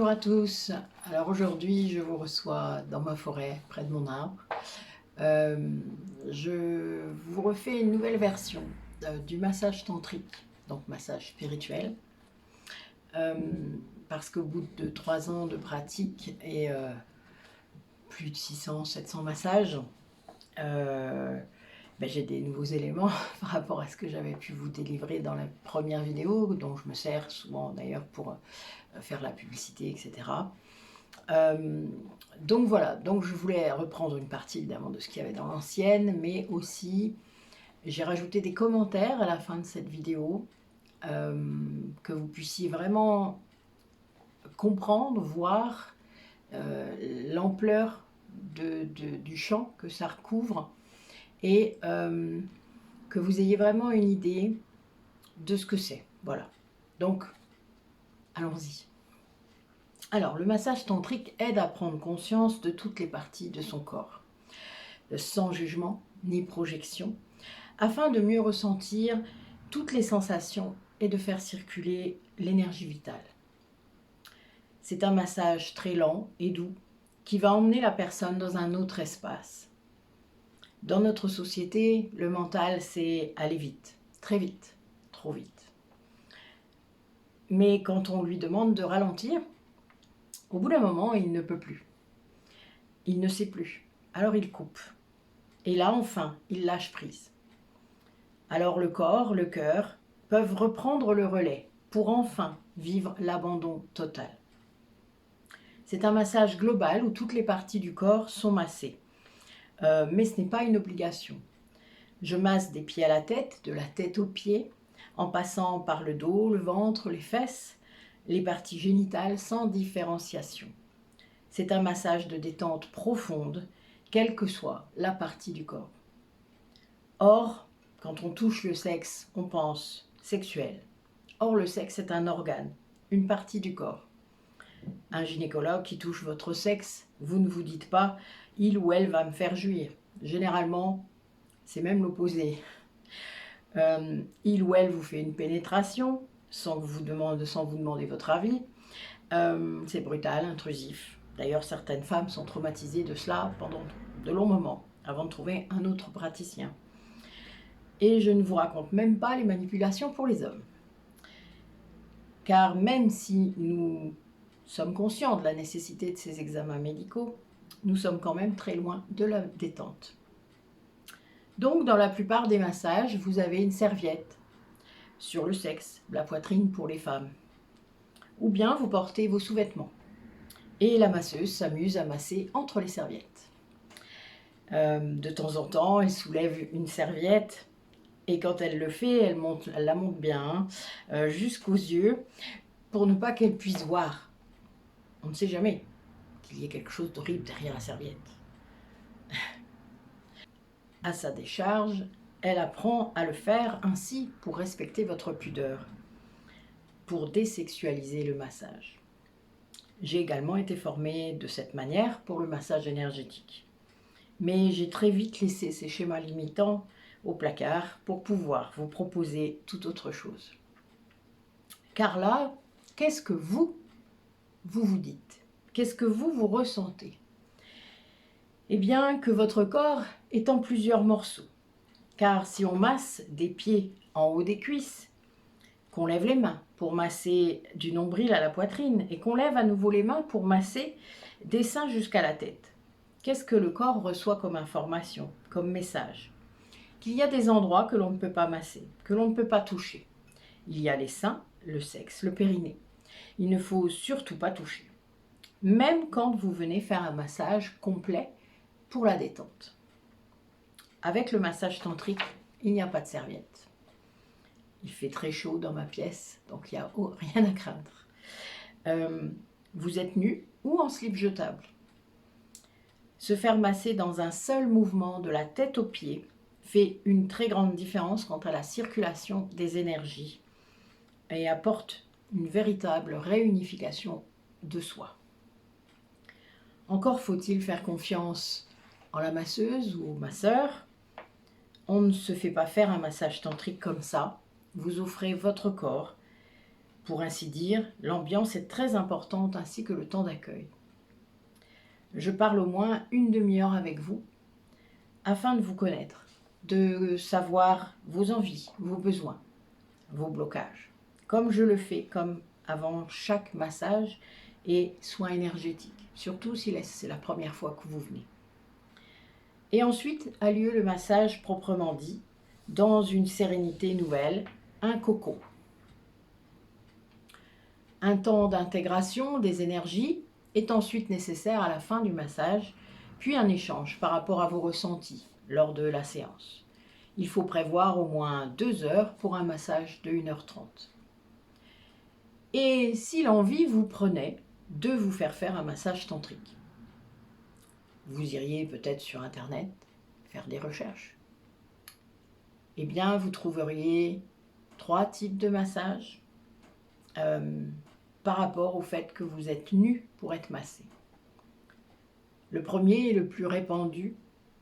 Bonjour à tous. Alors aujourd'hui, je vous reçois dans ma forêt, près de mon arbre. Je vous refais une nouvelle version du massage tantrique, donc massage spirituel, euh, parce qu'au bout de 3 ans de pratique et plus de 600-700 massages, j'ai des nouveaux éléments par rapport à ce que j'avais pu vous délivrer dans la première vidéo, dont je me sers souvent d'ailleurs pour faire la publicité, etc. Donc voilà, donc je voulais reprendre une partie évidemment de ce qu'il y avait dans l'ancienne, mais aussi j'ai rajouté des commentaires à la fin de cette vidéo, que vous puissiez vraiment comprendre, voir l'ampleur du champ que ça recouvre, et que vous ayez vraiment une idée de ce que c'est. Voilà, donc allons-y. Alors, le massage tantrique aide à prendre conscience de toutes les parties de son corps, sans jugement ni projection, afin de mieux ressentir toutes les sensations et de faire circuler l'énergie vitale. C'est un massage très lent et doux qui va emmener la personne dans un autre espace. Dans notre société, le mental, c'est aller vite, très vite, trop vite. Mais quand on lui demande de ralentir, au bout d'un moment, il ne peut plus. Il ne sait plus. Alors il coupe. Et là, enfin, il lâche prise. Alors le corps, le cœur peuvent reprendre le relais pour enfin vivre l'abandon total. C'est un massage global où toutes les parties du corps sont massées. Mais ce n'est pas une obligation. Je masse des pieds à la tête, de la tête aux pieds, en passant par le dos, le ventre, les fesses, les parties génitales sans différenciation. C'est un massage de détente profonde, quelle que soit la partie du corps. Or, quand on touche le sexe, on pense sexuel. Or, le sexe est un organe, une partie du corps. Un gynécologue qui touche votre sexe, vous ne vous dites pas « il ou elle va me faire jouir ». Généralement, c'est même l'opposé. Il ou elle vous fait une pénétration sans vous demander votre avis. C'est brutal, intrusif. D'ailleurs, certaines femmes sont traumatisées de cela pendant de longs moments, avant de trouver un autre praticien. Et je ne vous raconte même pas les manipulations pour les hommes. Car même si nous sommes conscients de la nécessité de ces examens médicaux, nous sommes quand même très loin de la détente. Donc, dans la plupart des massages, vous avez une serviette sur le sexe, la poitrine pour les femmes. Ou bien vous portez vos sous-vêtements. Et la masseuse s'amuse à masser entre les serviettes. De temps en temps, elle soulève une serviette et quand elle le fait, elle la monte bien jusqu'aux yeux pour ne pas qu'elle puisse voir. On ne sait jamais qu'il y ait quelque chose d'horrible derrière la serviette. À sa décharge, elle apprend à le faire ainsi pour respecter votre pudeur, pour désexualiser le massage. J'ai également été formée de cette manière pour le massage énergétique. Mais j'ai très vite laissé ces schémas limitants au placard pour pouvoir vous proposer tout autre chose. Car là, qu'est-ce que vous vous dites? Qu'est-ce que vous ressentez? Eh bien, que votre corps est en plusieurs morceaux. Car si on masse des pieds en haut des cuisses, qu'on lève les mains pour masser du nombril à la poitrine et qu'on lève à nouveau les mains pour masser des seins jusqu'à la tête, qu'est-ce que le corps reçoit comme information, comme message? Qu'il y a des endroits que l'on ne peut pas masser, que l'on ne peut pas toucher. Il y a les seins, le sexe, le périnée. Il ne faut surtout pas toucher. Même quand vous venez faire un massage complet pour la détente. Avec le massage tantrique, il n'y a pas de serviette. Il fait très chaud dans ma pièce, donc il n'y a rien à craindre. Vous êtes nu ou en slip jetable. Se faire masser dans un seul mouvement de la tête aux pieds fait une très grande différence quant à la circulation des énergies et apporte une véritable réunification de soi. Encore faut-il faire confiance en la masseuse ou au masseur. On ne se fait pas faire un massage tantrique comme ça. Vous offrez votre corps Pour ainsi dire, l'ambiance est très importante ainsi que le temps d'accueil. Je parle au moins une demi-heure avec vous afin de vous connaître, de savoir vos envies, vos besoins, vos blocages, comme je le fais comme avant chaque massage et soin énergétique, surtout si c'est la première fois que vous venez. Et ensuite a lieu le massage proprement dit, dans une sérénité nouvelle, un cocon. Un temps d'intégration des énergies est ensuite nécessaire à la fin du massage, puis un échange par rapport à vos ressentis lors de la séance. Il faut prévoir au moins 2 heures pour un massage de 1h30. Et si l'envie vous prenait de vous faire un massage tantrique, vous iriez peut-être sur Internet faire des recherches. Eh bien, vous trouveriez 3 types de massages par rapport au fait que vous êtes nu pour être massé. Le premier et le plus répandu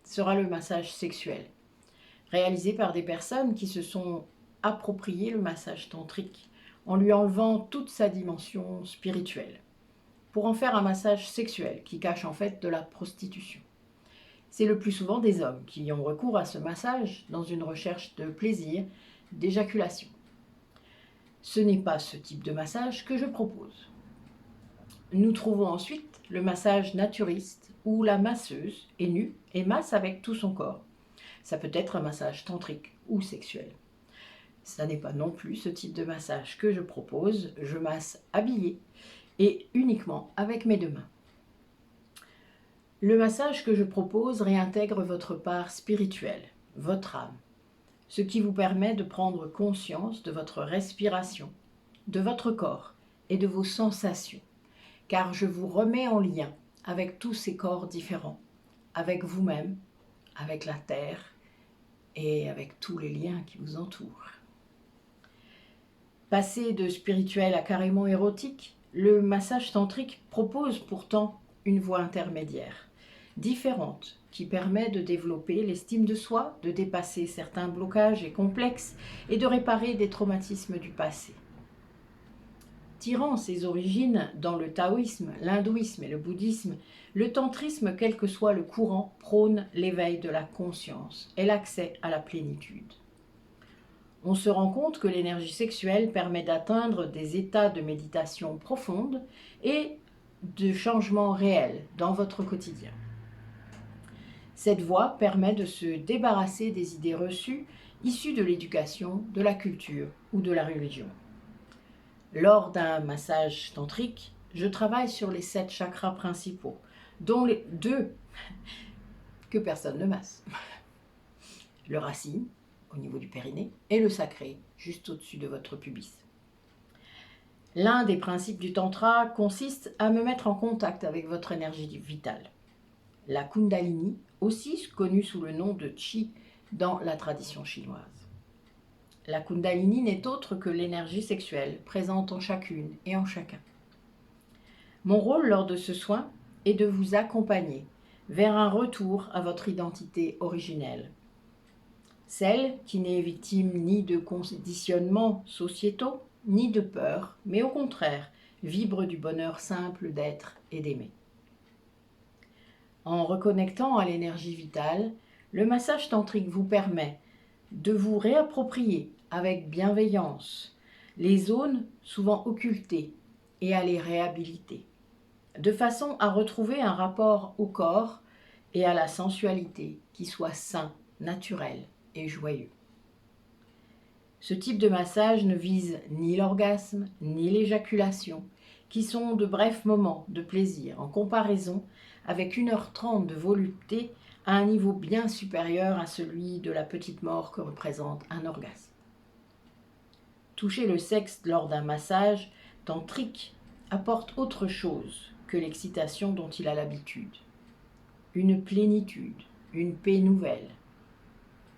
sera le massage sexuel, réalisé par des personnes qui se sont approprié le massage tantrique en lui enlevant toute sa dimension spirituelle, pour en faire un massage sexuel qui cache en fait de la prostitution. C'est le plus souvent des hommes qui ont recours à ce massage dans une recherche de plaisir, d'éjaculation. Ce n'est pas ce type de massage que je propose. Nous trouvons ensuite le massage naturiste où la masseuse est nue et masse avec tout son corps. Ça peut être un massage tantrique ou sexuel. Ça n'est pas non plus ce type de massage que je propose. Je masse habillée et uniquement avec mes 2 mains. Le massage que je propose réintègre votre part spirituelle, votre âme, ce qui vous permet de prendre conscience de votre respiration, de votre corps et de vos sensations, car je vous remets en lien avec tous ces corps différents, avec vous-même, avec la terre et avec tous les liens qui vous entourent. Passé de spirituel à carrément érotique, le massage tantrique propose pourtant une voie intermédiaire, différente, qui permet de développer l'estime de soi, de dépasser certains blocages et complexes et de réparer des traumatismes du passé. Tirant ses origines dans le taoïsme, l'hindouisme et le bouddhisme, le tantrisme, quel que soit le courant, prône l'éveil de la conscience et l'accès à la plénitude. On se rend compte que l'énergie sexuelle permet d'atteindre des états de méditation profonde et de changements réels dans votre quotidien. Cette voie permet de se débarrasser des idées reçues issues de l'éducation, de la culture ou de la religion. Lors d'un massage tantrique, je travaille sur les 7 chakras principaux, dont les 2 que personne ne masse. Le racine, au niveau du périnée, et le sacré, juste au-dessus de votre pubis. L'un des principes du tantra consiste à me mettre en contact avec votre énergie vitale. La Kundalini, aussi connue sous le nom de Chi dans la tradition chinoise. La Kundalini n'est autre que l'énergie sexuelle présente en chacune et en chacun. Mon rôle lors de ce soin est de vous accompagner vers un retour à votre identité originelle. Celle qui n'est victime ni de conditionnements sociétaux, ni de peur, mais au contraire, vibre du bonheur simple d'être et d'aimer. En reconnectant à l'énergie vitale, le massage tantrique vous permet de vous réapproprier avec bienveillance les zones souvent occultées et à les réhabiliter, de façon à retrouver un rapport au corps et à la sensualité qui soit sain, naturel et joyeux. Ce type de massage ne vise ni l'orgasme ni l'éjaculation, qui sont de brefs moments de plaisir en comparaison avec 1h30 de volupté à un niveau bien supérieur à celui de la petite mort que représente un orgasme. Toucher le sexe lors d'un massage tantrique apporte autre chose que l'excitation dont il a l'habitude. Une plénitude, une paix nouvelle,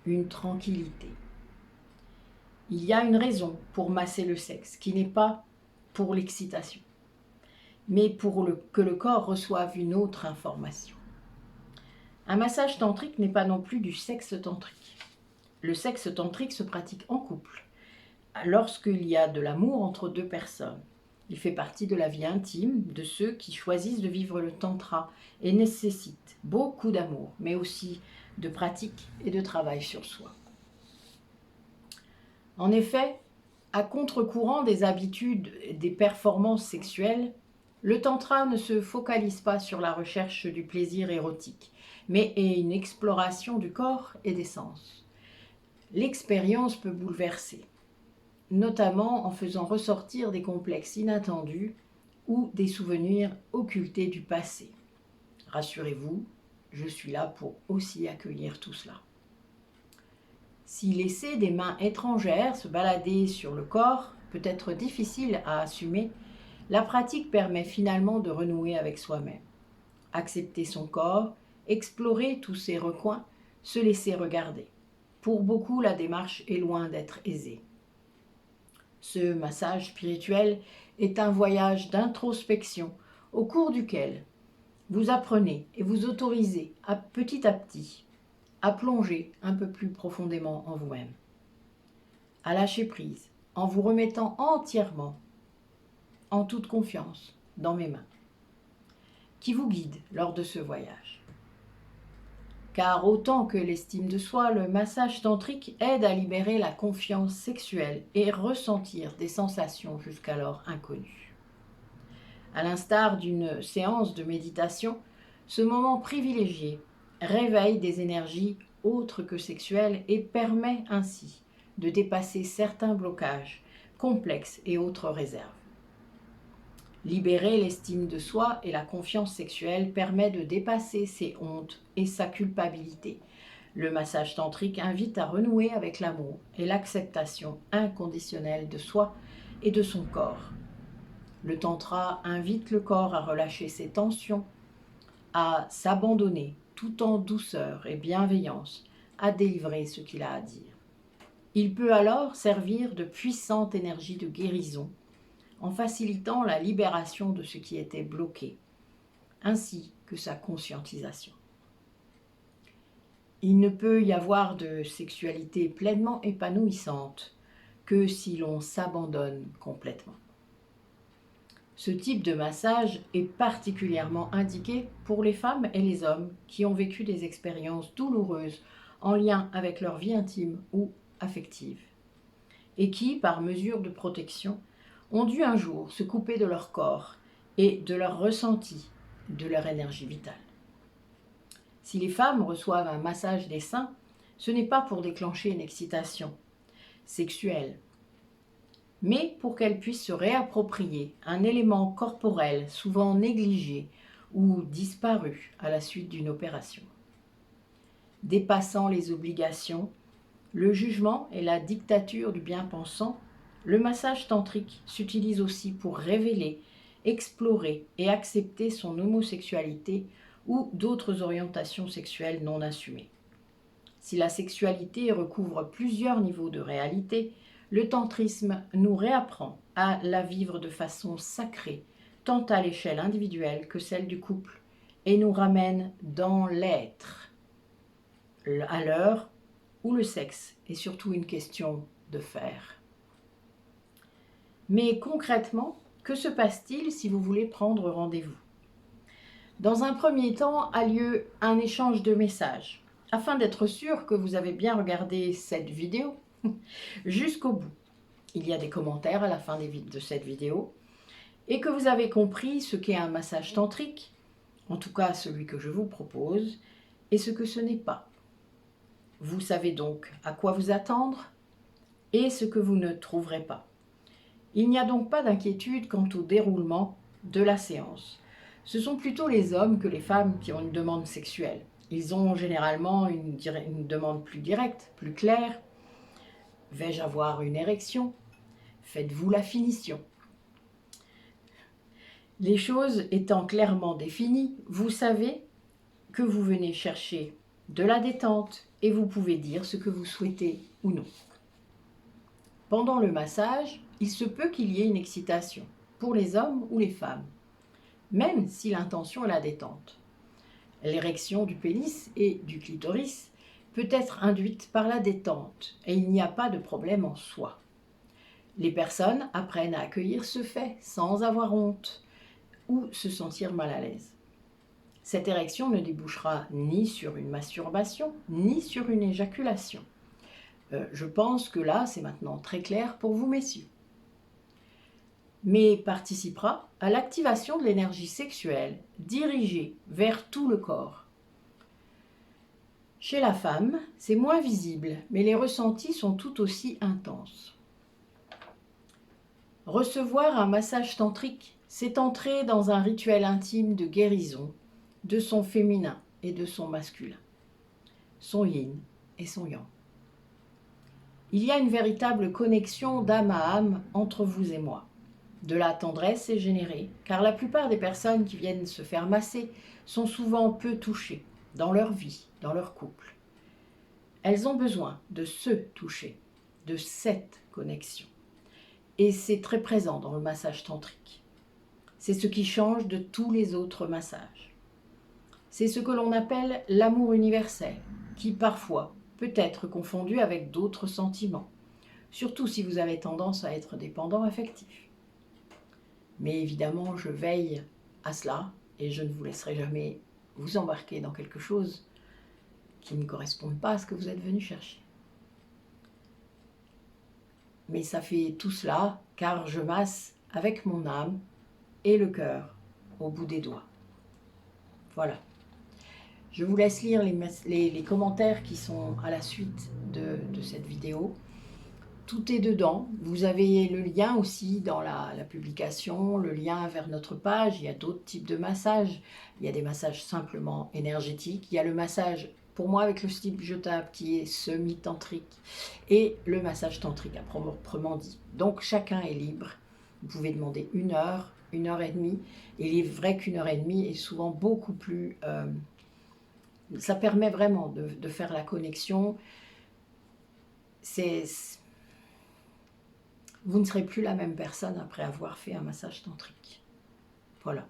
une tranquillité. Il y a une raison pour masser le sexe, qui n'est pas pour l'excitation, mais pour que le corps reçoive une autre information. Un massage tantrique n'est pas non plus du sexe tantrique. Le sexe tantrique se pratique en couple, lorsqu'il y a de l'amour entre deux personnes. Il fait partie de la vie intime de ceux qui choisissent de vivre le tantra et nécessite beaucoup d'amour, mais aussi de pratique et de travail sur soi. En effet, à contre-courant des habitudes et des performances sexuelles, le tantra ne se focalise pas sur la recherche du plaisir érotique, mais est une exploration du corps et des sens. L'expérience peut bouleverser, notamment en faisant ressortir des complexes inattendus ou des souvenirs occultés du passé. Rassurez-vous, je suis là pour aussi accueillir tout cela. Si laisser des mains étrangères se balader sur le corps peut être difficile à assumer, la pratique permet finalement de renouer avec soi-même. Accepter son corps, explorer tous ses recoins, se laisser regarder. Pour beaucoup, la démarche est loin d'être aisée. Ce massage spirituel est un voyage d'introspection au cours duquel vous apprenez et vous autorisez à petit à plonger un peu plus profondément en vous-même, à lâcher prise en vous remettant entièrement, en toute confiance, dans mes mains, qui vous guide lors de ce voyage. Car autant que l'estime de soi, le massage tantrique aide à libérer la confiance sexuelle et ressentir des sensations jusqu'alors inconnues. À l'instar d'une séance de méditation, ce moment privilégié réveille des énergies autres que sexuelles et permet ainsi de dépasser certains blocages complexes et autres réserves. Libérer l'estime de soi et la confiance sexuelle permet de dépasser ses hontes et sa culpabilité. Le massage tantrique invite à renouer avec l'amour et l'acceptation inconditionnelle de soi et de son corps. Le tantra invite le corps à relâcher ses tensions, à s'abandonner tout en douceur et bienveillance, à délivrer ce qu'il a à dire. Il peut alors servir de puissante énergie de guérison, en facilitant la libération de ce qui était bloqué, ainsi que sa conscientisation. Il ne peut y avoir de sexualité pleinement épanouissante que si l'on s'abandonne complètement. Ce type de massage est particulièrement indiqué pour les femmes et les hommes qui ont vécu des expériences douloureuses en lien avec leur vie intime ou affective, et qui, par mesure de protection, ont dû un jour se couper de leur corps et de leur ressenti, de leur énergie vitale. Si les femmes reçoivent un massage des seins, ce n'est pas pour déclencher une excitation sexuelle, mais pour qu'elles puissent se réapproprier un élément corporel souvent négligé ou disparu à la suite d'une opération. Dépassant les obligations, le jugement et la dictature du bien-pensant, le massage tantrique s'utilise aussi pour révéler, explorer et accepter son homosexualité ou d'autres orientations sexuelles non assumées. Si la sexualité recouvre plusieurs niveaux de réalité, le tantrisme nous réapprend à la vivre de façon sacrée, tant à l'échelle individuelle que celle du couple, et nous ramène dans l'être, à l'heure où le sexe est surtout une question de faire. Mais concrètement, que se passe-t-il si vous voulez prendre rendez-vous ? Dans un premier temps, a lieu un échange de messages, afin d'être sûr que vous avez bien regardé cette vidéo jusqu'au bout. Il y a des commentaires à la fin de cette vidéo et que vous avez compris ce qu'est un massage tantrique, en tout cas celui que je vous propose, et ce que ce n'est pas. Vous savez donc à quoi vous attendre et ce que vous ne trouverez pas. Il n'y a donc pas d'inquiétude quant au déroulement de la séance. Ce sont plutôt les hommes que les femmes qui ont une demande sexuelle. Ils ont généralement une demande plus directe, plus claire. Vais-je avoir une érection ? Faites-vous la finition ? Les choses étant clairement définies, vous savez que vous venez chercher de la détente et vous pouvez dire ce que vous souhaitez ou non. Pendant le massage, il se peut qu'il y ait une excitation, pour les hommes ou les femmes, même si l'intention est la détente. L'érection du pénis et du clitoris peut être induite par la détente et il n'y a pas de problème en soi. Les personnes apprennent à accueillir ce fait sans avoir honte ou se sentir mal à l'aise. Cette érection ne débouchera ni sur une masturbation, ni sur une éjaculation. Je pense que là, c'est maintenant très clair pour vous, messieurs. Mais participera à l'activation de l'énergie sexuelle dirigée vers tout le corps. Chez la femme, c'est moins visible, mais les ressentis sont tout aussi intenses. Recevoir un massage tantrique, c'est entrer dans un rituel intime de guérison de son féminin et de son masculin, son yin et son yang. Il y a une véritable connexion d'âme à âme entre vous et moi. De la tendresse est générée, car la plupart des personnes qui viennent se faire masser sont souvent peu touchées dans leur vie, dans leur couple. Elles ont besoin de se toucher, de cette connexion. Et c'est très présent dans le massage tantrique. C'est ce qui change de tous les autres massages. C'est ce que l'on appelle l'amour universel, qui parfois peut être confondu avec d'autres sentiments, surtout si vous avez tendance à être dépendant affectif. Mais évidemment, je veille à cela et je ne vous laisserai jamais vous embarquer dans quelque chose qui ne corresponde pas à ce que vous êtes venu chercher. Mais ça fait tout cela car je masse avec mon âme et le cœur au bout des doigts. Voilà. Je vous laisse lire les commentaires qui sont à la suite de cette vidéo. Tout est dedans. Vous avez le lien aussi dans la publication, le lien vers notre page. Il y a d'autres types de massages. Il y a des massages simplement énergétiques. Il y a le massage, pour moi, avec le style jetable qui est semi-tantrique. Et le massage tantrique à proprement dit. Donc, chacun est libre. Vous pouvez demander 1 heure, 1 heure et demie. Et il est vrai qu'1 heure et demie est souvent beaucoup plus... ça permet vraiment de faire la connexion. Vous ne serez plus la même personne après avoir fait un massage tantrique. Voilà.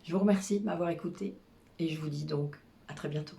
Je vous remercie de m'avoir écouté et je vous dis donc à très bientôt.